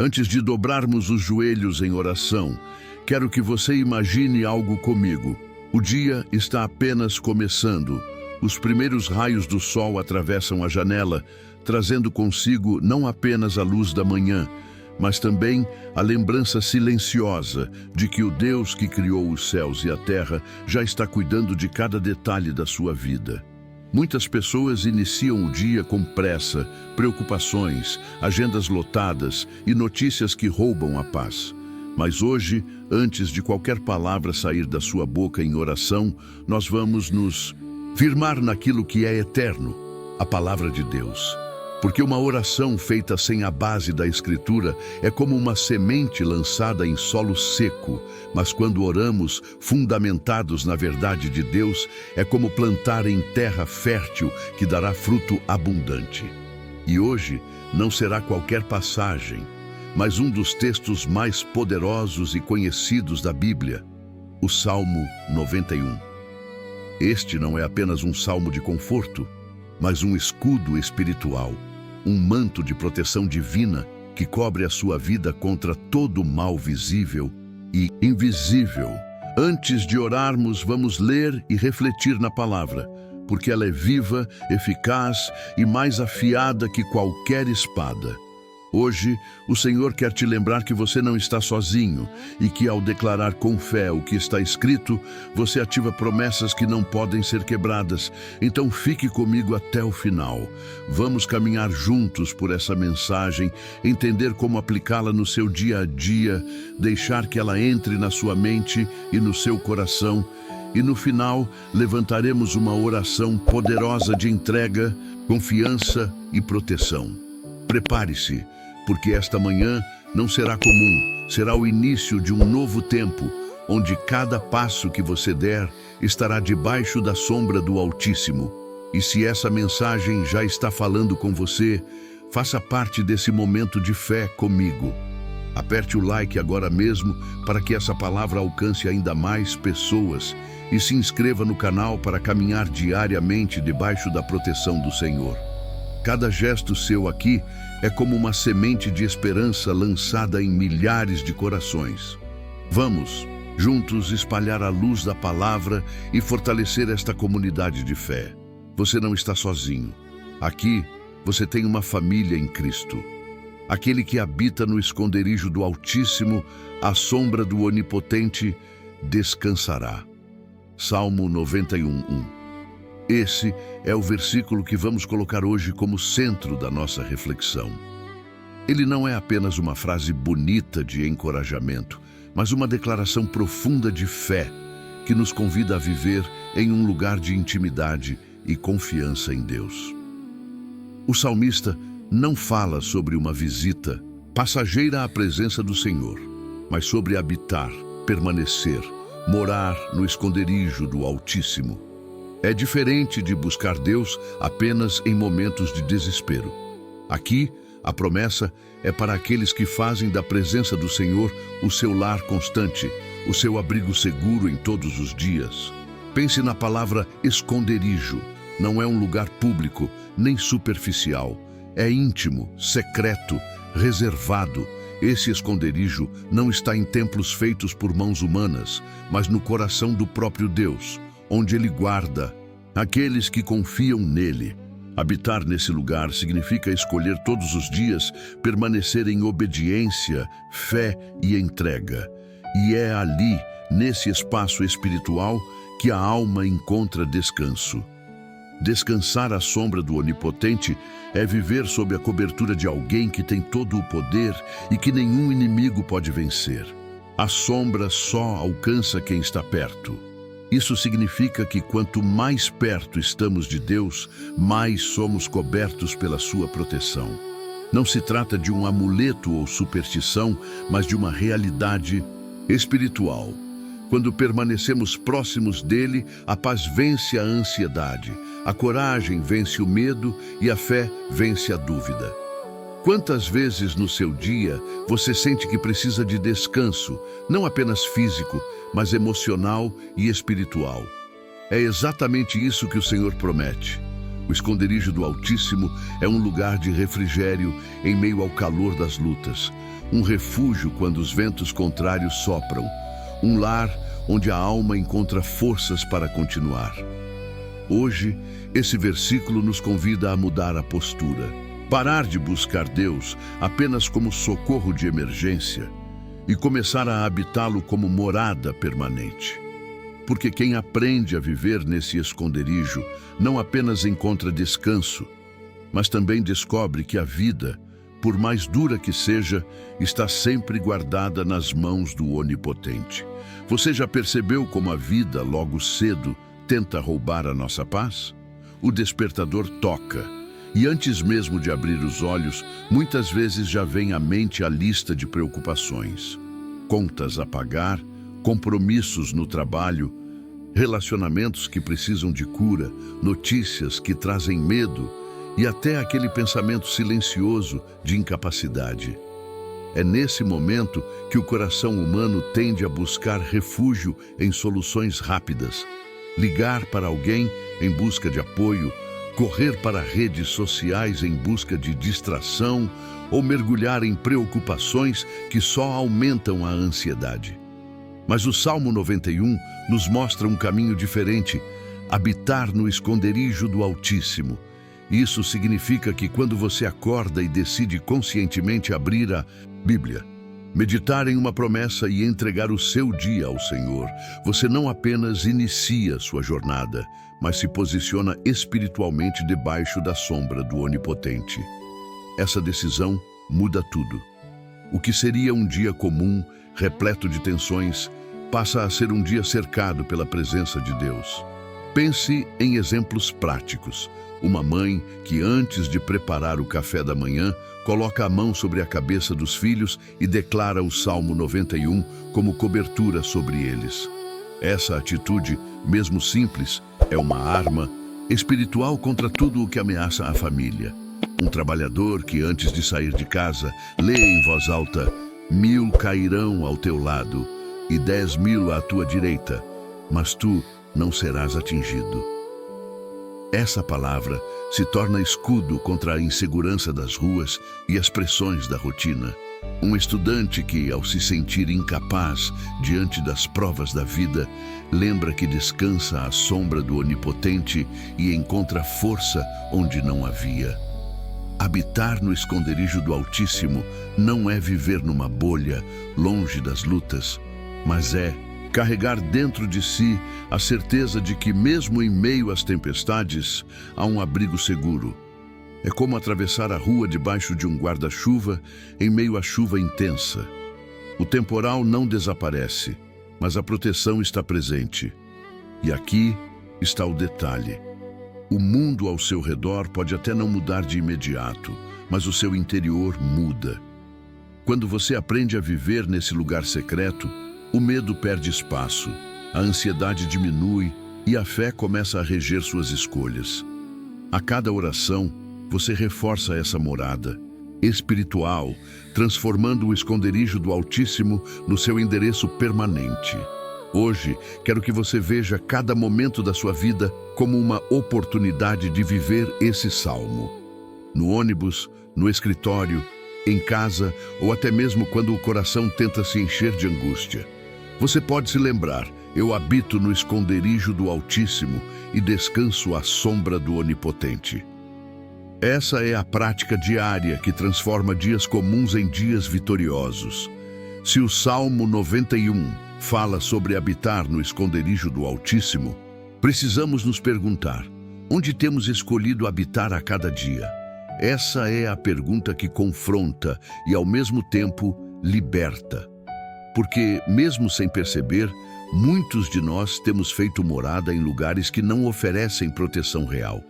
Antes de dobrarmos os joelhos em oração, quero que você imagine algo comigo. O dia está apenas começando. Os primeiros raios do sol atravessam a janela, trazendo consigo não apenas a luz da manhã, mas também a lembrança silenciosa de que o Deus que criou os céus e a terra já está cuidando de cada detalhe da sua vida. Muitas pessoas iniciam o dia com pressa, preocupações, agendas lotadas e notícias que roubam a paz. Mas hoje, antes de qualquer palavra sair da sua boca em oração, nós vamos nos firmar naquilo que é eterno, a palavra de Deus. Porque uma oração feita sem a base da Escritura é como uma semente lançada em solo seco, mas quando oramos, fundamentados na verdade de Deus, é como plantar em terra fértil que dará fruto abundante. E hoje não será qualquer passagem, mas um dos textos mais poderosos e conhecidos da Bíblia, o Salmo 91. Este não é apenas um salmo de conforto, mas um escudo espiritual, um manto de proteção divina que cobre a sua vida contra todo o mal visível e invisível. Antes de orarmos, vamos ler e refletir na palavra, porque ela é viva, eficaz e mais afiada que qualquer espada. Hoje, o Senhor quer te lembrar que você não está sozinho e que, ao declarar com fé o que está escrito, você ativa promessas que não podem ser quebradas. Então fique comigo até o final. Vamos caminhar juntos por essa mensagem, entender como aplicá-la no seu dia a dia, deixar que ela entre na sua mente e no seu coração. E no final, levantaremos uma oração poderosa de entrega, confiança e proteção. Prepare-se, porque esta manhã não será comum, será o início de um novo tempo, onde cada passo que você der estará debaixo da sombra do Altíssimo. E se essa mensagem já está falando com você, faça parte desse momento de fé comigo. Aperte o like agora mesmo para que essa palavra alcance ainda mais pessoas e se inscreva no canal para caminhar diariamente debaixo da proteção do Senhor. Cada gesto seu aqui é como uma semente de esperança lançada em milhares de corações. Vamos, juntos, espalhar a luz da palavra e fortalecer esta comunidade de fé. Você não está sozinho. Aqui, você tem uma família em Cristo. Aquele que habita no esconderijo do Altíssimo, à sombra do Onipotente, descansará. Salmo 91:1. Esse é o versículo que vamos colocar hoje como centro da nossa reflexão. Ele não é apenas uma frase bonita de encorajamento, mas uma declaração profunda de fé que nos convida a viver em um lugar de intimidade e confiança em Deus. O salmista não fala sobre uma visita passageira à presença do Senhor, mas sobre habitar, permanecer, morar no esconderijo do Altíssimo. É diferente de buscar Deus apenas em momentos de desespero. Aqui, a promessa é para aqueles que fazem da presença do Senhor o seu lar constante, o seu abrigo seguro em todos os dias. Pense na palavra esconderijo. Não é um lugar público, nem superficial. É íntimo, secreto, reservado. Esse esconderijo não está em templos feitos por mãos humanas, mas no coração do próprio Deus, onde Ele guarda aqueles que confiam nele. Habitar nesse lugar significa escolher todos os dias permanecer em obediência, fé e entrega. E é ali, nesse espaço espiritual, que a alma encontra descanso. Descansar à sombra do Onipotente é viver sob a cobertura de alguém que tem todo o poder e que nenhum inimigo pode vencer. A sombra só alcança quem está perto. Isso significa que quanto mais perto estamos de Deus, mais somos cobertos pela sua proteção. Não se trata de um amuleto ou superstição, mas de uma realidade espiritual. Quando permanecemos próximos dele, a paz vence a ansiedade, a coragem vence o medo e a fé vence a dúvida. Quantas vezes no seu dia você sente que precisa de descanso, não apenas físico, mas emocional e espiritual? É exatamente isso que o Senhor promete. O esconderijo do Altíssimo é um lugar de refrigério em meio ao calor das lutas. um refúgio quando os ventos contrários sopram, um lar onde a alma encontra forças para continuar. Hoje, esse versículo nos convida a mudar a postura, parar de buscar Deus apenas como socorro de emergência e começar a habitá-lo como morada permanente. Porque quem aprende a viver nesse esconderijo não apenas encontra descanso, mas também descobre que a vida, por mais dura que seja, está sempre guardada nas mãos do Onipotente. Você já percebeu como a vida, logo cedo, tenta roubar a nossa paz? O despertador toca, e antes mesmo de abrir os olhos, muitas vezes já vem à mente a lista de preocupações. Contas a pagar, compromissos no trabalho, relacionamentos que precisam de cura, notícias que trazem medo e até aquele pensamento silencioso de incapacidade. É nesse momento que o coração humano tende a buscar refúgio em soluções rápidas, ligar para alguém em busca de apoio, correr para redes sociais em busca de distração ou mergulhar em preocupações que só aumentam a ansiedade. Mas o Salmo 91 nos mostra um caminho diferente: habitar no esconderijo do Altíssimo. Isso significa que quando você acorda e decide conscientemente abrir a Bíblia, meditar em uma promessa e entregar o seu dia ao Senhor, você não apenas inicia sua jornada, mas se posiciona espiritualmente debaixo da sombra do Onipotente. Essa decisão muda tudo. O que seria um dia comum, repleto de tensões, passa a ser um dia cercado pela presença de Deus. Pense em exemplos práticos. Uma mãe que, antes de preparar o café da manhã, coloca a mão sobre a cabeça dos filhos e declara o Salmo 91 como cobertura sobre eles. Essa atitude, mesmo simples, é uma arma espiritual contra tudo o que ameaça a família. Um trabalhador que, antes de sair de casa, lê em voz alta: 1000 cairão ao teu lado e 10.000 à tua direita, mas tu não serás atingido. Essa palavra se torna escudo contra a insegurança das ruas e as pressões da rotina. Um estudante que, ao se sentir incapaz diante das provas da vida, lembra que descansa à sombra do Onipotente e encontra força onde não havia. Habitar no esconderijo do Altíssimo não é viver numa bolha, longe das lutas, mas é carregar dentro de si a certeza de que, mesmo em meio às tempestades, há um abrigo seguro. É como atravessar a rua debaixo de um guarda-chuva em meio à chuva intensa. O temporal não desaparece, mas a proteção está presente. E aqui está o detalhe. O mundo ao seu redor pode até não mudar de imediato, mas o seu interior muda. Quando você aprende a viver nesse lugar secreto, o medo perde espaço, a ansiedade diminui e a fé começa a reger suas escolhas. A cada oração, você reforça essa morada espiritual, transformando o esconderijo do Altíssimo no seu endereço permanente. Hoje, quero que você veja cada momento da sua vida como uma oportunidade de viver esse salmo. No ônibus, no escritório, em casa ou até mesmo quando o coração tenta se encher de angústia. Você pode se lembrar: eu habito no esconderijo do Altíssimo e descanso à sombra do Onipotente. Essa é a prática diária que transforma dias comuns em dias vitoriosos. Se o Salmo 91 fala sobre habitar no esconderijo do Altíssimo, precisamos nos perguntar: onde temos escolhido habitar a cada dia? Essa é a pergunta que confronta e, ao mesmo tempo, liberta. Porque, mesmo sem perceber, muitos de nós temos feito morada em lugares que não oferecem proteção real.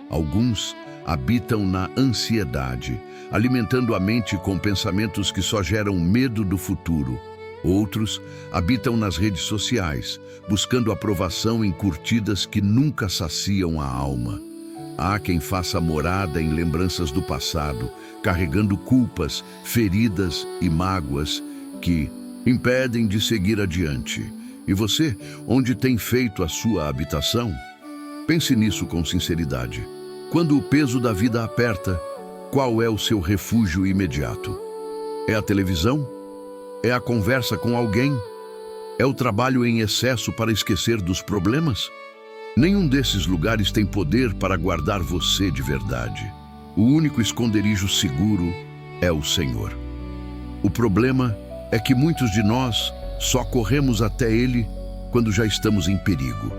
Alguns habitam na ansiedade, alimentando a mente com pensamentos que só geram medo do futuro. Outros habitam nas redes sociais, buscando aprovação em curtidas que nunca saciam a alma. Há quem faça morada em lembranças do passado, carregando culpas, feridas e mágoas que impedem de seguir adiante. E você, onde tem feito a sua habitação? Pense nisso com sinceridade. Quando o peso da vida aperta, qual é o seu refúgio imediato? É a televisão? É a conversa com alguém? É o trabalho em excesso para esquecer dos problemas? Nenhum desses lugares tem poder para guardar você de verdade. O único esconderijo seguro é o Senhor. O problema é que muitos de nós só corremos até Ele quando já estamos em perigo.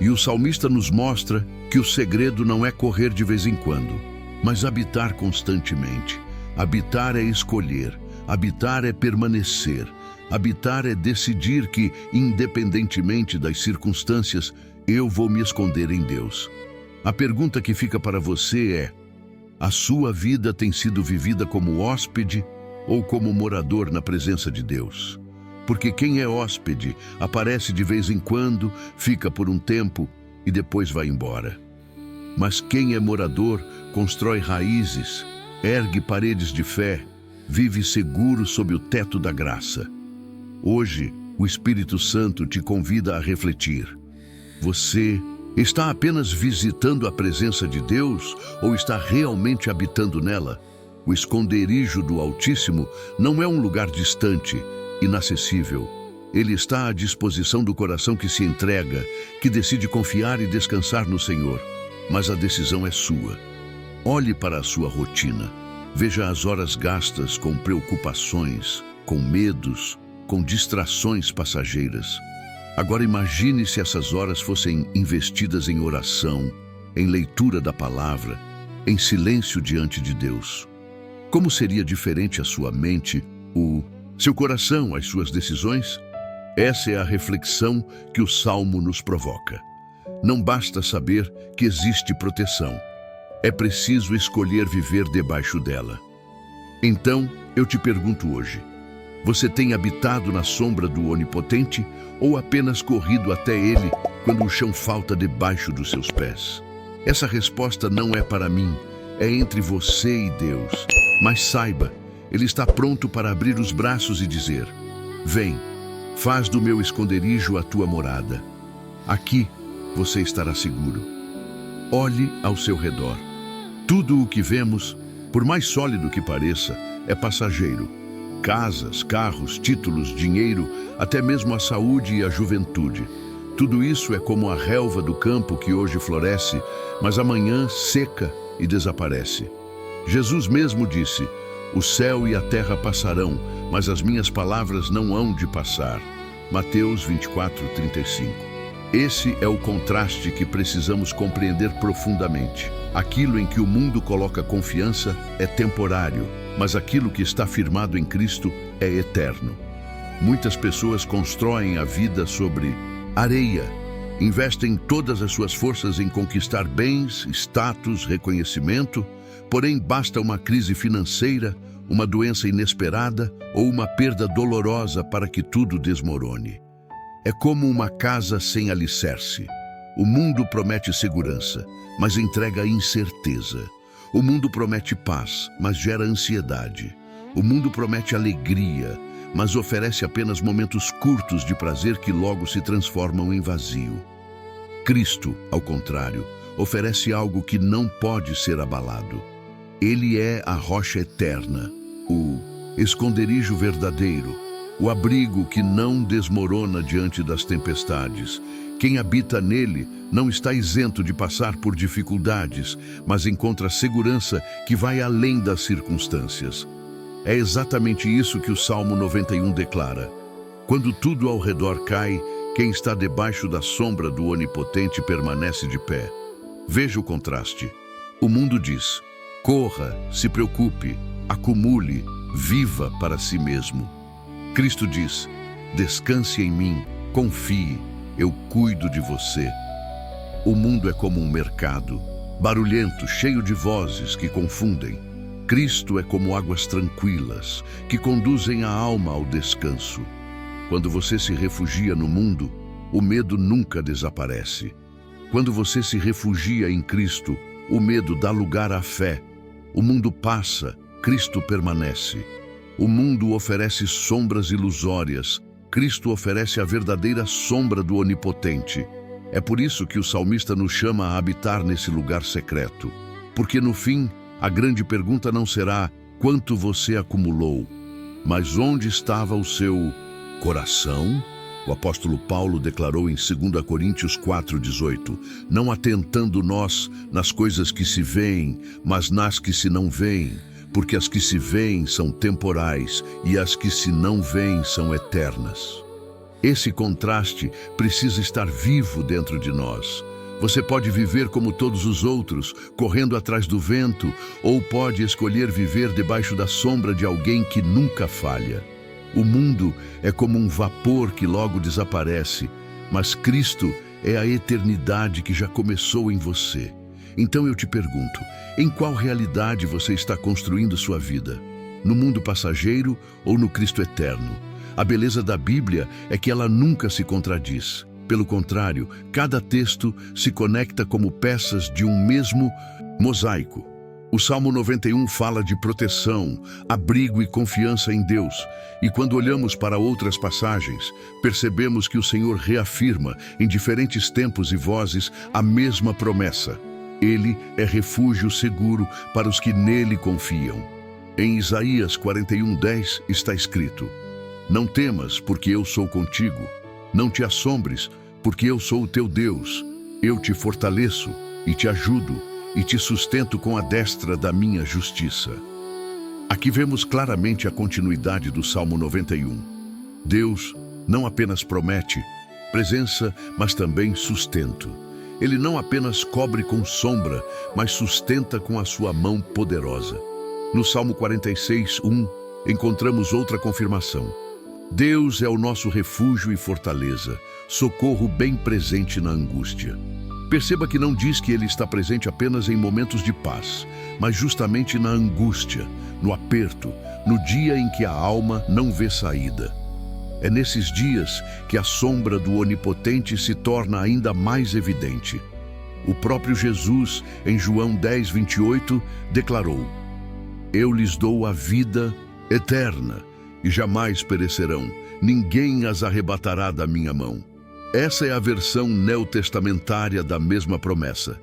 E o salmista nos mostra que o segredo não é correr de vez em quando, mas habitar constantemente. Habitar é escolher, habitar é permanecer, habitar é decidir que, independentemente das circunstâncias, eu vou me esconder em Deus. A pergunta que fica para você é: a sua vida tem sido vivida como hóspede ou como morador na presença de Deus? Porque quem é hóspede aparece de vez em quando, fica por um tempo e depois vai embora. Mas quem é morador constrói raízes, ergue paredes de fé, vive seguro sob o teto da graça. Hoje, o Espírito Santo te convida a refletir. Você está apenas visitando a presença de Deus ou está realmente habitando nela? O esconderijo do Altíssimo não é um lugar distante, inacessível. Ele está à disposição do coração que se entrega, que decide confiar e descansar no Senhor. Mas a decisão é sua. Olhe para a sua rotina. Veja as horas gastas com preocupações, com medos, com distrações passageiras. Agora imagine se essas horas fossem investidas em oração, em leitura da palavra, em silêncio diante de Deus. Como seria diferente a sua mente, seu coração, as suas decisões? Essa é a reflexão que o Salmo nos provoca. Não basta saber que existe proteção. É preciso escolher viver debaixo dela. Então, eu te pergunto hoje: você tem habitado na sombra do Onipotente ou apenas corrido até Ele quando o chão falta debaixo dos seus pés? Essa resposta não é para mim, é entre você e Deus. Mas saiba, Ele está pronto para abrir os braços e dizer: vem, faz do meu esconderijo a tua morada. Aqui você estará seguro. Olhe ao seu redor. Tudo o que vemos, por mais sólido que pareça, é passageiro. Casas, carros, títulos, dinheiro, até mesmo a saúde e a juventude. Tudo isso é como a relva do campo que hoje floresce, mas amanhã seca e desaparece. Jesus mesmo disse: o céu e a terra passarão, mas as minhas palavras não hão de passar. Mateus 24:35. Esse é o contraste que precisamos compreender profundamente. Aquilo em que o mundo coloca confiança é temporário, mas aquilo que está firmado em Cristo é eterno. Muitas pessoas constroem a vida sobre areia, investem todas as suas forças em conquistar bens, status, reconhecimento, porém basta uma crise financeira, uma doença inesperada ou uma perda dolorosa para que tudo desmorone. É como uma casa sem alicerce. O mundo promete segurança, mas entrega incerteza. O mundo promete paz, mas gera ansiedade. O mundo promete alegria, mas oferece apenas momentos curtos de prazer que logo se transformam em vazio. Cristo, ao contrário, oferece algo que não pode ser abalado. Ele é a rocha eterna, o esconderijo verdadeiro, o abrigo que não desmorona diante das tempestades. Quem habita nele não está isento de passar por dificuldades, mas encontra segurança que vai além das circunstâncias. É exatamente isso que o Salmo 91 declara. Quando tudo ao redor cai, quem está debaixo da sombra do Onipotente permanece de pé. Veja o contraste. O mundo diz: corra, se preocupe, acumule, viva para si mesmo. Cristo diz: descanse em mim, confie, eu cuido de você. O mundo é como um mercado, barulhento, cheio de vozes que confundem. Cristo é como águas tranquilas, que conduzem a alma ao descanso. Quando você se refugia no mundo, o medo nunca desaparece. Quando você se refugia em Cristo, o medo dá lugar à fé. O mundo passa, Cristo permanece. O mundo oferece sombras ilusórias. Cristo oferece a verdadeira sombra do Onipotente. É por isso que o salmista nos chama a habitar nesse lugar secreto. Porque no fim, a grande pergunta não será quanto você acumulou, Mas onde estava o seu coração? O apóstolo Paulo declarou em 2 Coríntios 4,18: não atentando nós nas coisas que se veem, mas nas que se não veem, porque as que se veem são temporais e as que se não veem são eternas. Esse contraste precisa estar vivo dentro de nós. Você pode viver como todos os outros, correndo atrás do vento, ou pode escolher viver debaixo da sombra de alguém que nunca falha. O mundo é como um vapor que logo desaparece, mas Cristo é a eternidade que já começou em você. Então eu te pergunto, em qual realidade você está construindo sua vida? No mundo passageiro ou no Cristo eterno? A beleza da Bíblia é que ela nunca se contradiz. Pelo contrário, cada texto se conecta como peças de um mesmo mosaico. O Salmo 91 fala de proteção, abrigo e confiança em Deus. E quando olhamos para outras passagens, percebemos que o Senhor reafirma, em diferentes tempos e vozes, a mesma promessa. Ele é refúgio seguro para os que nele confiam. Em Isaías 41:10 está escrito: não temas, porque eu sou contigo. Não te assombres, porque eu sou o teu Deus. Eu te fortaleço e te ajudo e te sustento com a destra da minha justiça. Aqui vemos claramente a continuidade do Salmo 91. Deus não apenas promete presença, mas também sustento. Ele não apenas cobre com sombra, mas sustenta com a sua mão poderosa. No Salmo 46:1, encontramos outra confirmação. Deus é o nosso refúgio e fortaleza, socorro bem presente na angústia. Perceba que não diz que Ele está presente apenas em momentos de paz, mas justamente na angústia, no aperto, no dia em que a alma não vê saída. É nesses dias que a sombra do Onipotente se torna ainda mais evidente. O próprio Jesus, em João 10:28, declarou: eu lhes dou a vida eterna, e jamais perecerão, ninguém as arrebatará da minha mão. Essa é a versão neotestamentária da mesma promessa.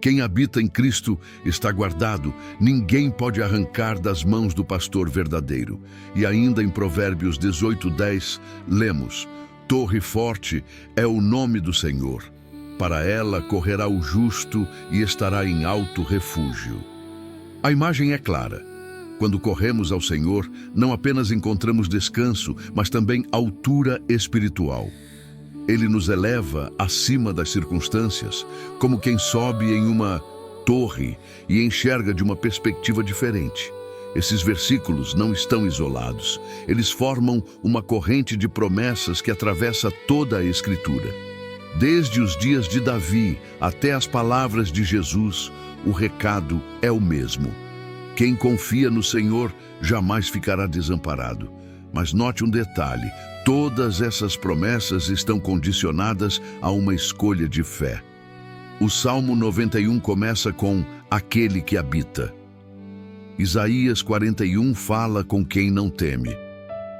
Quem habita em Cristo está guardado, ninguém pode arrancar das mãos do pastor verdadeiro. E ainda em Provérbios 18:10, lemos: torre forte é o nome do Senhor. Para ela correrá o justo e estará em alto refúgio. A imagem é clara. Quando corremos ao Senhor, não apenas encontramos descanso, mas também altura espiritual. Ele nos eleva acima das circunstâncias, como quem sobe em uma torre e enxerga de uma perspectiva diferente. Esses versículos não estão isolados. Eles formam uma corrente de promessas que atravessa toda a Escritura. Desde os dias de Davi até as palavras de Jesus, o recado é o mesmo. Quem confia no Senhor jamais ficará desamparado. Mas note um detalhe: todas essas promessas estão condicionadas a uma escolha de fé. O Salmo 91 começa com aquele que habita. Isaías 41 fala com quem não teme.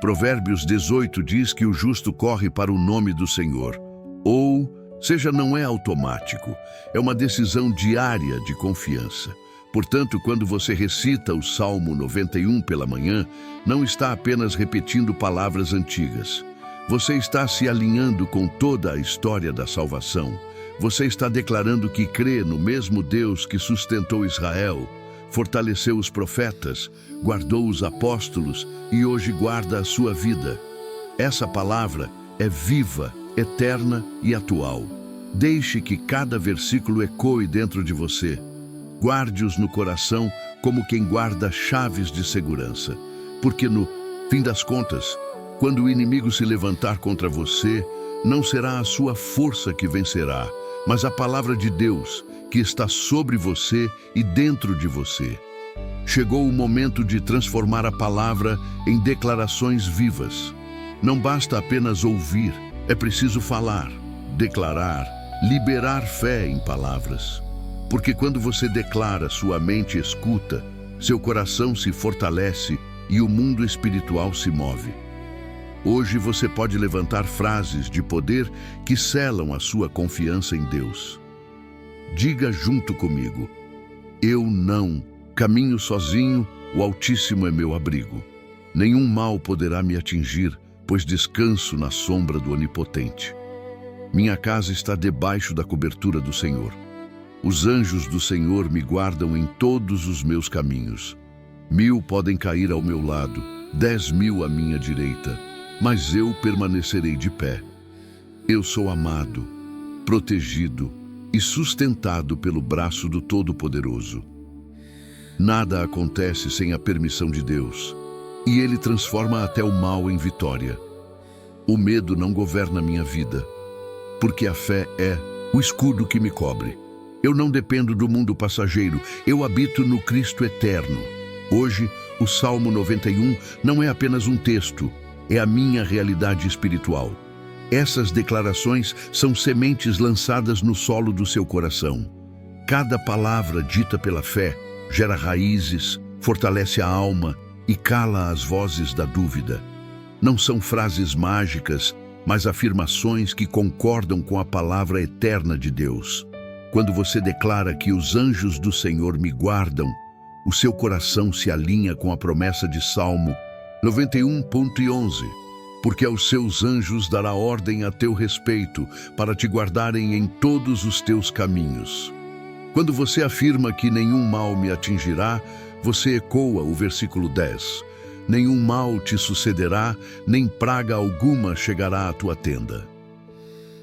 Provérbios 18 diz que o justo corre para o nome do Senhor. Ou seja, não é automático, é uma decisão diária de confiança. Portanto, quando você recita o Salmo 91 pela manhã, não está apenas repetindo palavras antigas. Você está se alinhando com toda a história da salvação. Você está declarando que crê no mesmo Deus que sustentou Israel, fortaleceu os profetas, guardou os apóstolos e hoje guarda a sua vida. Essa palavra é viva, eterna e atual. Deixe que cada versículo ecoe dentro de você. Guarde-os no coração como quem guarda chaves de segurança. Porque no fim das contas, quando o inimigo se levantar contra você, não será a sua força que vencerá, mas a palavra de Deus que está sobre você e dentro de você. Chegou o momento de transformar a palavra em declarações vivas. Não basta apenas ouvir, é preciso falar, declarar, liberar fé em palavras. Porque quando você declara, sua mente escuta, seu coração se fortalece e o mundo espiritual se move. Hoje você pode levantar frases de poder que selam a sua confiança em Deus. Diga junto comigo: eu não caminho sozinho, o Altíssimo é meu abrigo. Nenhum mal poderá me atingir, pois descanso na sombra do Onipotente. Minha casa está debaixo da cobertura do Senhor. Os anjos do Senhor me guardam em todos os meus caminhos. 1000 podem cair ao meu lado, 10.000 à minha direita, mas eu permanecerei de pé. Eu sou amado, protegido e sustentado pelo braço do Todo-Poderoso. Nada acontece sem a permissão de Deus, e Ele transforma até o mal em vitória. O medo não governa minha vida, porque a fé é o escudo que me cobre. Eu não dependo do mundo passageiro, eu habito no Cristo eterno. Hoje, o Salmo 91 não é apenas um texto, é a minha realidade espiritual. Essas declarações são sementes lançadas no solo do seu coração. Cada palavra dita pela fé gera raízes, fortalece a alma e cala as vozes da dúvida. Não são frases mágicas, mas afirmações que concordam com a palavra eterna de Deus. Quando você declara que os anjos do Senhor me guardam, o seu coração se alinha com a promessa de Salmo 91:11. Porque aos seus anjos dará ordem a teu respeito, para te guardarem em todos os teus caminhos. Quando você afirma que nenhum mal me atingirá, você ecoa o versículo 10. Nenhum mal te sucederá, nem praga alguma chegará à tua tenda.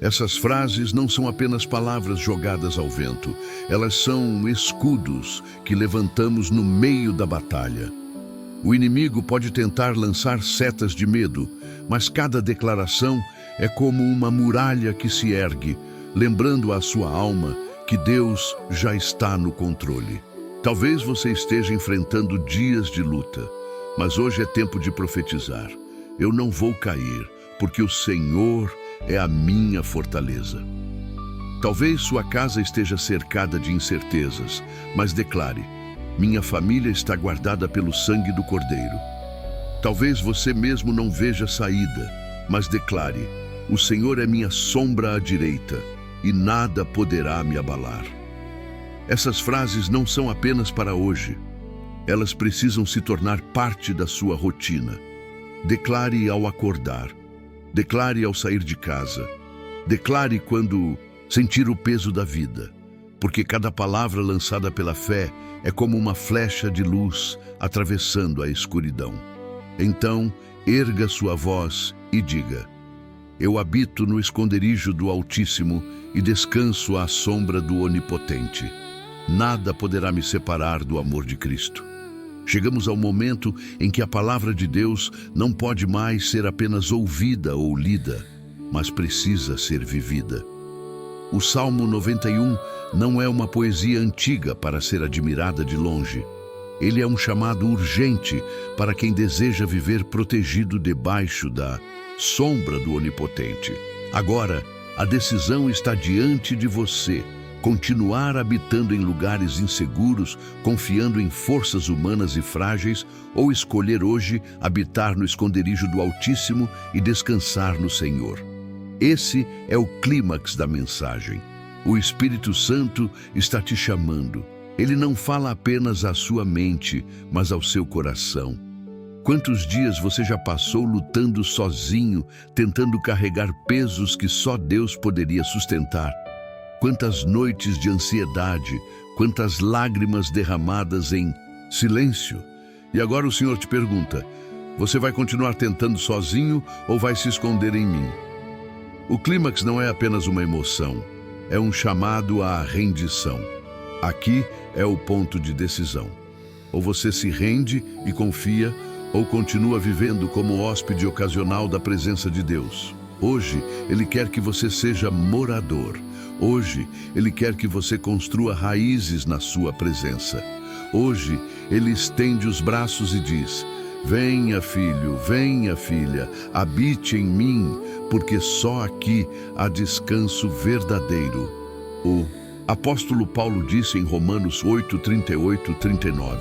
Essas frases não são apenas palavras jogadas ao vento, elas são escudos que levantamos no meio da batalha. O inimigo pode tentar lançar setas de medo, mas cada declaração é como uma muralha que se ergue, lembrando à sua alma que Deus já está no controle. Talvez você esteja enfrentando dias de luta, mas hoje é tempo de profetizar. Eu não vou cair, porque o Senhor é a minha fortaleza. Talvez sua casa esteja cercada de incertezas, mas declare: minha família está guardada pelo sangue do Cordeiro. Talvez você mesmo não veja saída, mas declare: o Senhor é minha sombra à direita, e nada poderá me abalar. Essas frases não são apenas para hoje. Elas precisam se tornar parte da sua rotina. Declare ao acordar. Declare ao sair de casa. Declare quando sentir o peso da vida. Porque cada palavra lançada pela fé é como uma flecha de luz atravessando a escuridão. Então, erga sua voz e diga: eu habito no esconderijo do Altíssimo e descanso à sombra do Onipotente. Nada poderá me separar do amor de Cristo. Chegamos ao momento em que a palavra de Deus não pode mais ser apenas ouvida ou lida, mas precisa ser vivida. O Salmo 91 não é uma poesia antiga para ser admirada de longe. Ele é um chamado urgente para quem deseja viver protegido debaixo da sombra do Onipotente. Agora, a decisão está diante de você. Continuar habitando em lugares inseguros, confiando em forças humanas e frágeis, ou escolher hoje habitar no esconderijo do Altíssimo e descansar no Senhor. Esse é o clímax da mensagem. O Espírito Santo está te chamando. Ele não fala apenas à sua mente, mas ao seu coração. Quantos dias você já passou lutando sozinho, tentando carregar pesos que só Deus poderia sustentar? Quantas noites de ansiedade, quantas lágrimas derramadas em silêncio. E agora o Senhor te pergunta: você vai continuar tentando sozinho ou vai se esconder em mim? O clímax não é apenas uma emoção, é um chamado à rendição. Aqui é o ponto de decisão. Ou você se rende e confia, ou continua vivendo como hóspede ocasional da presença de Deus. Hoje, Ele quer que você seja morador. Hoje, Ele quer que você construa raízes na sua presença. Hoje, Ele estende os braços e diz: venha, filho, venha, filha, habite em mim, porque só aqui há descanso verdadeiro. O apóstolo Paulo disse em Romanos 8:38-39,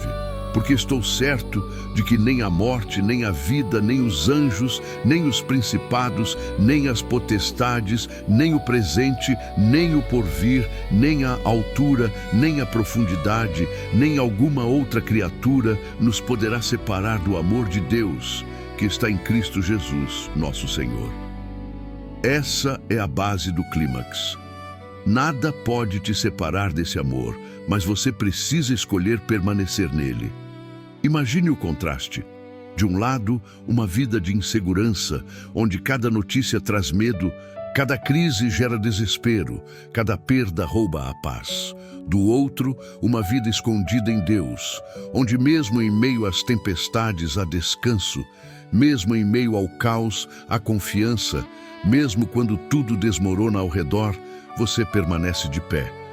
porque estou certo de que nem a morte, nem a vida, nem os anjos, nem os principados, nem as potestades, nem o presente, nem o porvir, nem a altura, nem a profundidade, nem alguma outra criatura nos poderá separar do amor de Deus, que está em Cristo Jesus, nosso Senhor. Essa é a base do clímax. Nada pode te separar desse amor, mas você precisa escolher permanecer nele. Imagine o contraste. De um lado, uma vida de insegurança, onde cada notícia traz medo, cada crise gera desespero, cada perda rouba a paz. Do outro, uma vida escondida em Deus, onde mesmo em meio às tempestades há descanso, mesmo em meio ao caos há confiança, mesmo quando tudo desmorona ao redor, você permanece de pé.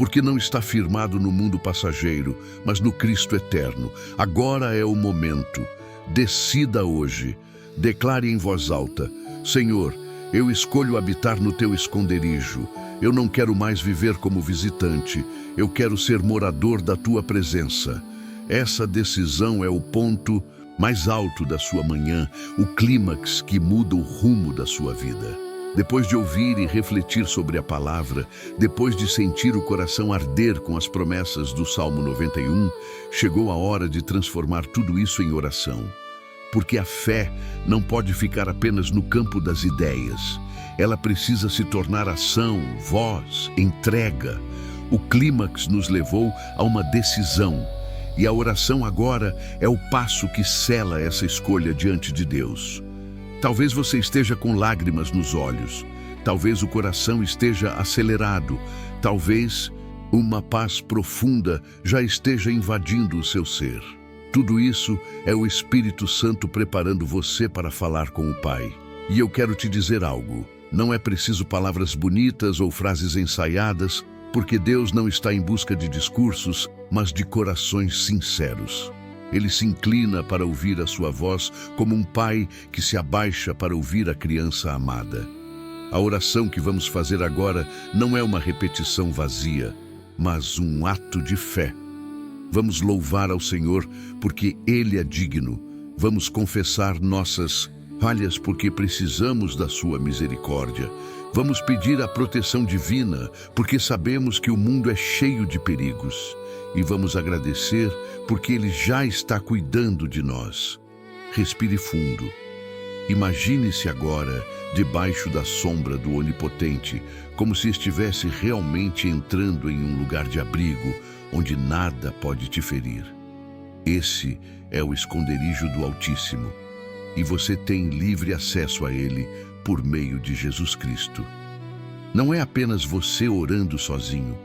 Porque não está firmado no mundo passageiro, mas no Cristo eterno. Agora é o momento. Decida hoje. Declare em voz alta: Senhor, eu escolho habitar no teu esconderijo. Eu não quero mais viver como visitante. Eu quero ser morador da tua presença. Essa decisão é o ponto mais alto da sua manhã, o clímax que muda o rumo da sua vida. Depois de ouvir e refletir sobre a palavra, depois de sentir o coração arder com as promessas do Salmo 91, chegou a hora de transformar tudo isso em oração. Porque a fé não pode ficar apenas no campo das ideias. Ela precisa se tornar ação, voz, entrega. O clímax nos levou a uma decisão. E a oração agora é o passo que sela essa escolha diante de Deus. Talvez você esteja com lágrimas nos olhos, talvez o coração esteja acelerado, talvez uma paz profunda já esteja invadindo o seu ser. Tudo isso é o Espírito Santo preparando você para falar com o Pai. E eu quero te dizer algo, não é preciso palavras bonitas ou frases ensaiadas, porque Deus não está em busca de discursos, mas de corações sinceros. Ele se inclina para ouvir a sua voz como um pai que se abaixa para ouvir a criança amada. A oração que vamos fazer agora não é uma repetição vazia, mas um ato de fé. Vamos louvar ao Senhor porque Ele é digno. Vamos confessar nossas falhas porque precisamos da sua misericórdia. Vamos pedir a proteção divina porque sabemos que o mundo é cheio de perigos. E vamos agradecer porque Ele já está cuidando de nós. Respire fundo. Imagine-se agora debaixo da sombra do Onipotente, como se estivesse realmente entrando em um lugar de abrigo, onde nada pode te ferir. Esse é o esconderijo do Altíssimo, e você tem livre acesso a ele por meio de Jesus Cristo. Não é apenas você orando sozinho,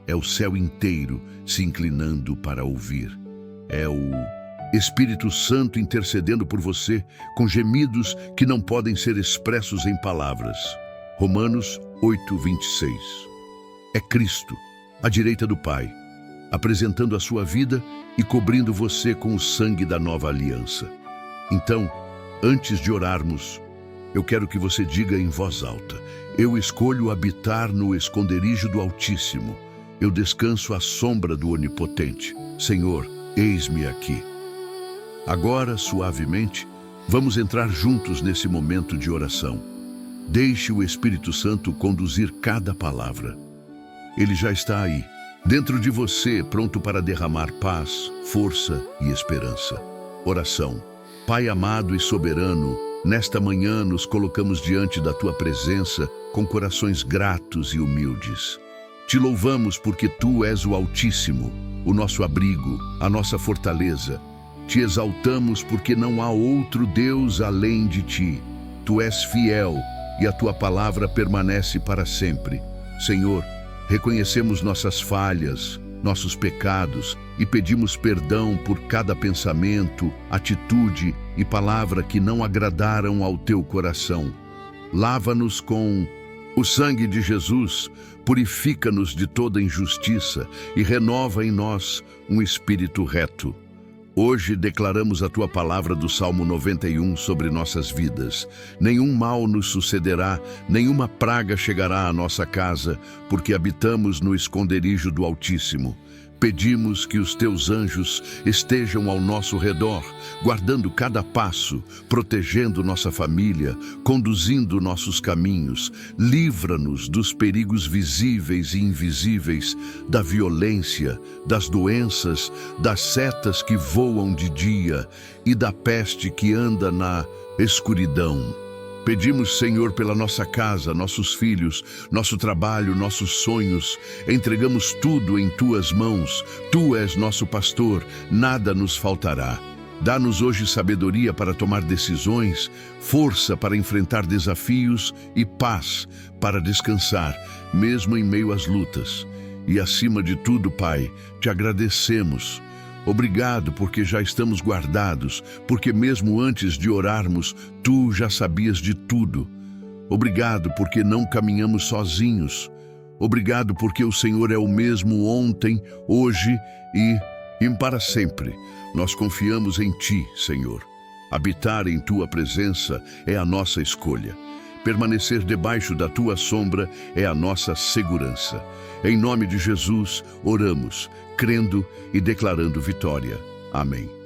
é o céu inteiro se inclinando para ouvir. É o Espírito Santo intercedendo por você com gemidos que não podem ser expressos em palavras. Romanos 8:26. É Cristo, à direita do Pai, apresentando a sua vida e cobrindo você com o sangue da nova aliança. Então, antes de orarmos, eu quero que você diga em voz alta: eu escolho habitar no esconderijo do Altíssimo. Eu descanso à sombra do Onipotente. Senhor, eis-me aqui. Agora, suavemente, vamos entrar juntos nesse momento de oração. Deixe o Espírito Santo conduzir cada palavra. Ele já está aí, dentro de você, pronto para derramar paz, força e esperança. Oração. Pai amado e soberano, nesta manhã nos colocamos diante da Tua presença com corações gratos e humildes. Te louvamos porque Tu és o Altíssimo, o nosso abrigo, a nossa fortaleza. Te exaltamos porque não há outro Deus além de Ti. Tu és fiel e a Tua palavra permanece para sempre. Senhor, reconhecemos nossas falhas, nossos pecados e pedimos perdão por cada pensamento, atitude e palavra que não agradaram ao Teu coração. Lava-nos com o sangue de Jesus, purifica-nos de toda injustiça e renova em nós um espírito reto. Hoje declaramos a Tua palavra do Salmo 91 sobre nossas vidas. Nenhum mal nos sucederá, nenhuma praga chegará à nossa casa, porque habitamos no esconderijo do Altíssimo. Pedimos que os teus anjos estejam ao nosso redor, guardando cada passo, protegendo nossa família, conduzindo nossos caminhos. Livra-nos dos perigos visíveis e invisíveis, da violência, das doenças, das setas que voam de dia e da peste que anda na escuridão. Pedimos, Senhor, pela nossa casa, nossos filhos, nosso trabalho, nossos sonhos. Entregamos tudo em tuas mãos. Tu és nosso pastor, nada nos faltará. Dá-nos hoje sabedoria para tomar decisões, força para enfrentar desafios e paz para descansar, mesmo em meio às lutas. E acima de tudo, Pai, te agradecemos. Obrigado porque já estamos guardados, porque mesmo antes de orarmos, Tu já sabias de tudo. Obrigado porque não caminhamos sozinhos. Obrigado porque o Senhor é o mesmo ontem, hoje e para sempre. Nós confiamos em Ti, Senhor. Habitar em Tua presença é a nossa escolha. Permanecer debaixo da Tua sombra é a nossa segurança. Em nome de Jesus, oramos, crendo e declarando vitória. Amém.